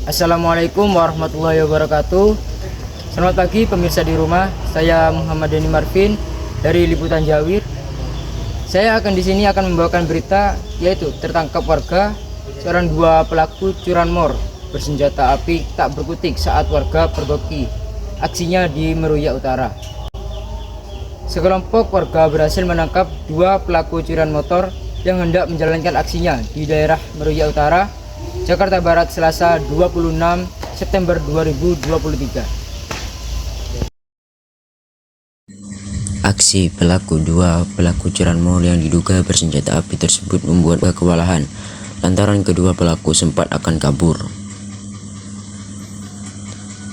Assalamualaikum warahmatullahi wabarakatuh. Selamat pagi pemirsa di rumah. Saya Muhammad Deni Marvin dari Liputan Jawir. Saya akan di sini akan membawakan berita, yaitu tertangkap warga seorang dua pelaku curanmor bersenjata api tak berkutik saat warga pergoki aksinya di Meruya Utara. Sekelompok warga berhasil menangkap dua pelaku curian motor yang hendak menjalankan aksinya di daerah Meruya Utara, Jakarta Barat, Selasa 26 September 2023. Aksi dua pelaku curanmor yang diduga bersenjata api tersebut membuat warga kewalahan lantaran kedua pelaku sempat akan kabur.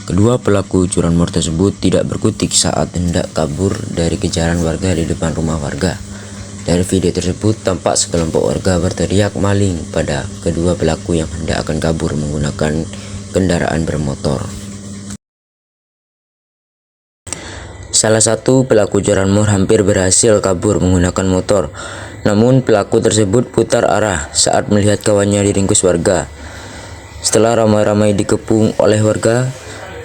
Kedua pelaku curanmor tersebut tidak berkutik saat hendak kabur dari kejaran warga di depan rumah warga. Dari video tersebut tampak sekelompok warga berteriak maling pada kedua pelaku yang hendak akan kabur menggunakan kendaraan bermotor. Salah satu pelaku curanmor hampir berhasil kabur menggunakan motor, namun pelaku tersebut putar arah saat melihat kawannya diringkus warga. Setelah ramai-ramai dikepung oleh warga,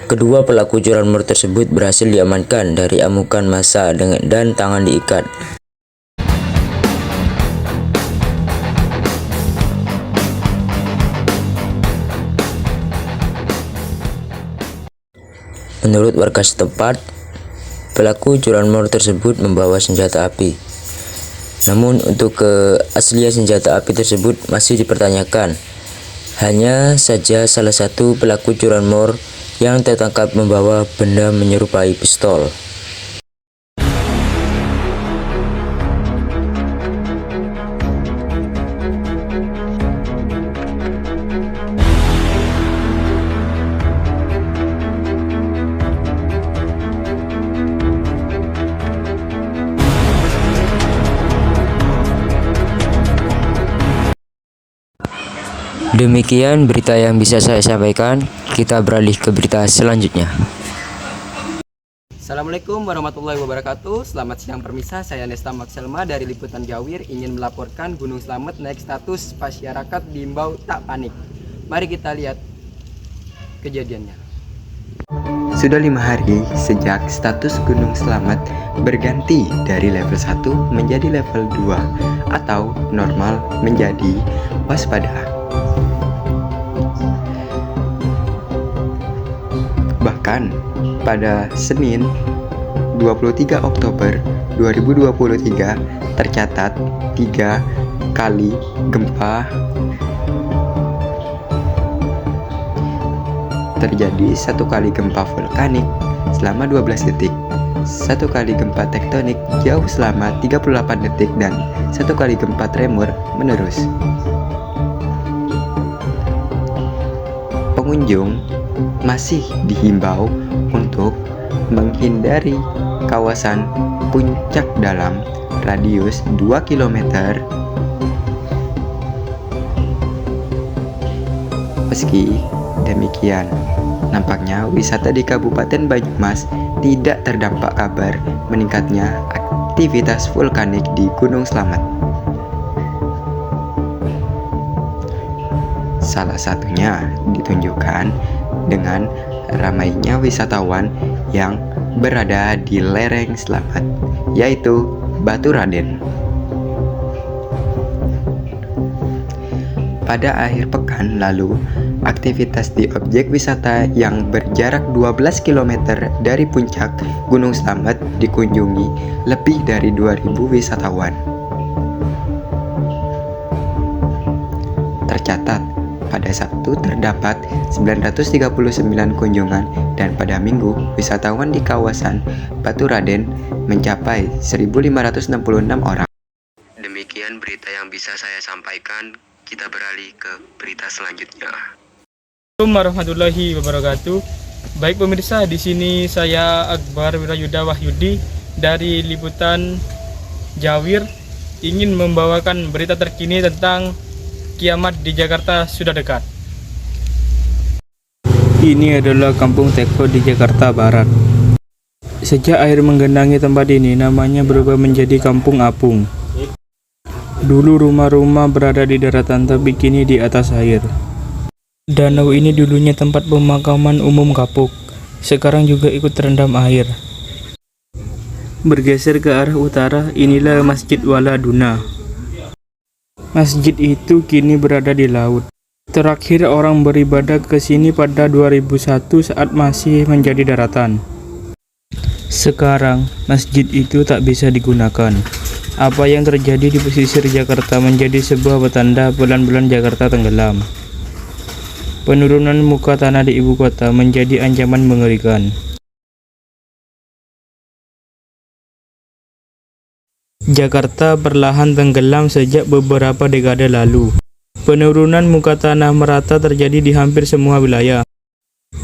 kedua pelaku curanmor tersebut berhasil diamankan dari amukan massa dan tangan diikat. Menurut warga setempat, pelaku curanmor tersebut membawa senjata api. Namun untuk keaslian senjata api tersebut masih dipertanyakan. Hanya saja salah satu pelaku curanmor yang tertangkap membawa benda menyerupai pistol. Demikian berita yang bisa saya sampaikan. Kita beralih ke berita selanjutnya. Assalamualaikum warahmatullahi wabarakatuh. Selamat siang permisa, saya Nesta Makselma dari Liputan Jawir ingin melaporkan Gunung Slamet naik status masyarakat diimbau tak panik. Mari kita lihat kejadiannya. Sudah 5 hari sejak status Gunung Slamet berganti dari level 1 menjadi level 2 atau normal menjadi waspada. Bahkan pada Senin 23 Oktober 2023 tercatat 3 kali gempa terjadi, 1 kali gempa vulkanik selama 12 detik, 1 kali gempa tektonik jauh selama 38 detik, dan 1 kali gempa tremor menerus. Pengunjung masih dihimbau untuk menghindari kawasan puncak dalam radius 2 km. Meski demikian, nampaknya wisata di Kabupaten Banyumas tidak terdampak kabar meningkatnya aktivitas vulkanik di Gunung Slamet. Salah satunya ditunjukkan dengan ramainya wisatawan yang berada di lereng Slamet, yaitu Batu Raden. Pada akhir pekan lalu, aktivitas di objek wisata yang berjarak 12 km dari puncak Gunung Slamet dikunjungi lebih dari 2.000 wisatawan. Tercatat, pada Sabtu terdapat 939 kunjungan, dan pada Minggu wisatawan di kawasan Batu Raden mencapai 1.566 orang. Demikian berita yang bisa saya sampaikan. Kita beralih ke berita selanjutnya. Assalamualaikum warahmatullahi wabarakatuh. Baik pemirsa, di sini saya Akbar Wirayuda Wahyudi dari Liputan Jawir ingin membawakan berita terkini tentang kiamat di Jakarta sudah dekat. Ini adalah Kampung Teko di Jakarta Barat. Sejak air menggenangi tempat ini, namanya berubah menjadi Kampung Apung. Dulu rumah-rumah berada di daratan, tapi kini di atas air. Danau ini dulunya tempat pemakaman umum kapuk, sekarang juga ikut terendam air. Bergeser ke arah utara, inilah Masjid Wala Duna. Masjid itu kini berada di laut. Terakhir orang beribadah ke sini pada 2001 saat masih menjadi daratan. Sekarang, masjid itu tak bisa digunakan. Apa yang terjadi di pesisir Jakarta menjadi sebuah petanda pelan-pelan Jakarta tenggelam. Penurunan muka tanah di ibu kota menjadi ancaman mengerikan. Jakarta perlahan tenggelam sejak beberapa dekade lalu. Penurunan muka tanah merata terjadi di hampir semua wilayah.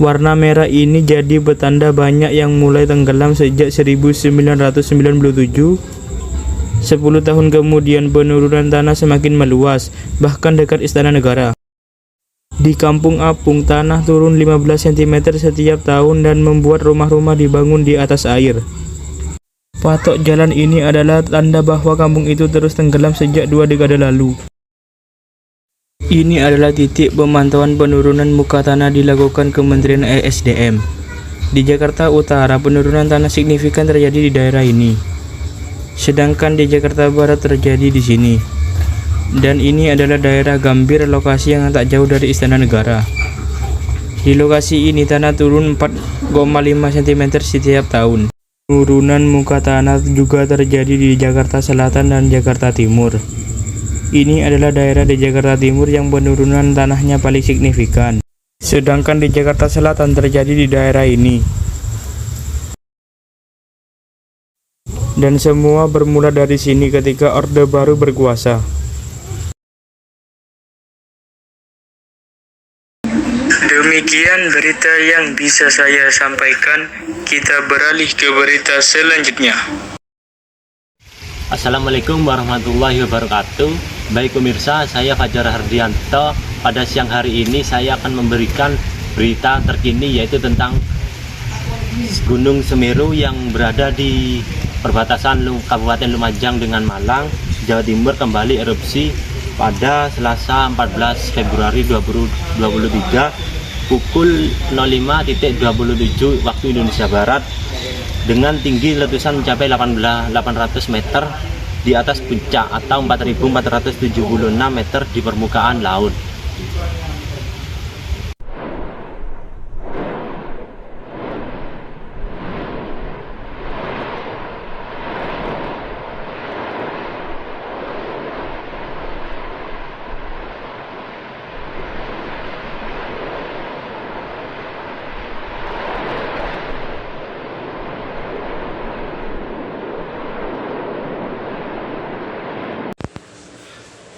Warna merah ini jadi petanda banyak yang mulai tenggelam sejak 1997. 10 tahun kemudian penurunan tanah semakin meluas, bahkan dekat Istana Negara. Di Kampung Apung, tanah turun 15 cm setiap tahun dan membuat rumah-rumah dibangun di atas air. Patok jalan ini adalah tanda bahwa kampung itu terus tenggelam sejak 2 dekade lalu. Ini adalah titik pemantauan penurunan muka tanah dilakukan Kementerian ESDM. Di Jakarta Utara, penurunan tanah signifikan terjadi di daerah ini. Sedangkan di Jakarta Barat terjadi di sini. Dan ini adalah daerah Gambir, lokasi yang tak jauh dari Istana Negara. Di lokasi ini tanah turun 4,5 cm setiap tahun. Penurunan muka tanah juga terjadi di Jakarta Selatan dan Jakarta Timur. Ini adalah daerah di Jakarta Timur yang penurunan tanahnya paling signifikan. Sedangkan di Jakarta Selatan terjadi di daerah ini. Dan semua bermula dari sini ketika Orde Baru berkuasa. Demikian berita yang bisa saya sampaikan. Kita beralih ke berita selanjutnya. Assalamualaikum warahmatullahi wabarakatuh. Baik pemirsa, saya Fajar Hardianto. Pada siang hari ini saya akan memberikan berita terkini, yaitu tentang Gunung Semeru yang berada di perbatasan Kabupaten Lumajang dengan Malang, Jawa Timur kembali erupsi pada Selasa 14 Februari 2023 pukul 05.27 waktu Indonesia Barat, dengan tinggi letusan mencapai 800 meter di atas puncak atau 4.476 meter di permukaan laut.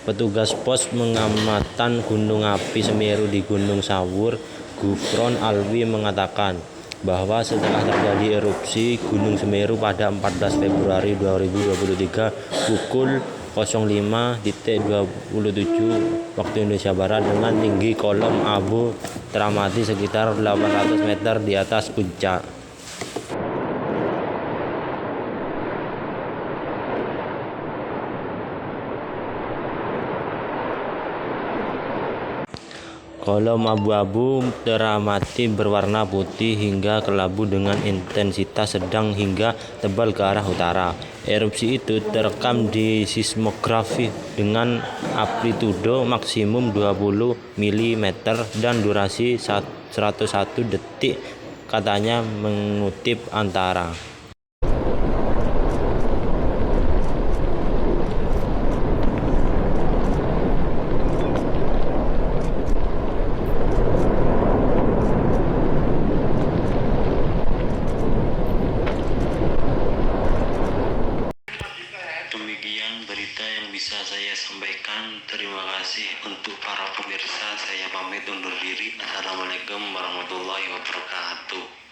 Petugas pos pengamatan Gunung Api Semeru di Gunung Sawur, Gufron Alwi, mengatakan bahwa setelah terjadi erupsi Gunung Semeru pada 14 Februari 2023 pukul 05.27 waktu Indonesia Barat dengan tinggi kolom abu teramati sekitar 800 meter di atas puncak. Kolom abu-abu teramati berwarna putih hingga kelabu dengan intensitas sedang hingga tebal ke arah utara. Erupsi itu terekam di seismografi dengan amplitudo maksimum 20 mm dan durasi 101 detik, katanya mengutip Antara. Demikian berita yang bisa saya sampaikan. Terima kasih untuk para pemirsa. Saya pamit undur diri. Assalamualaikum warahmatullahi wabarakatuh.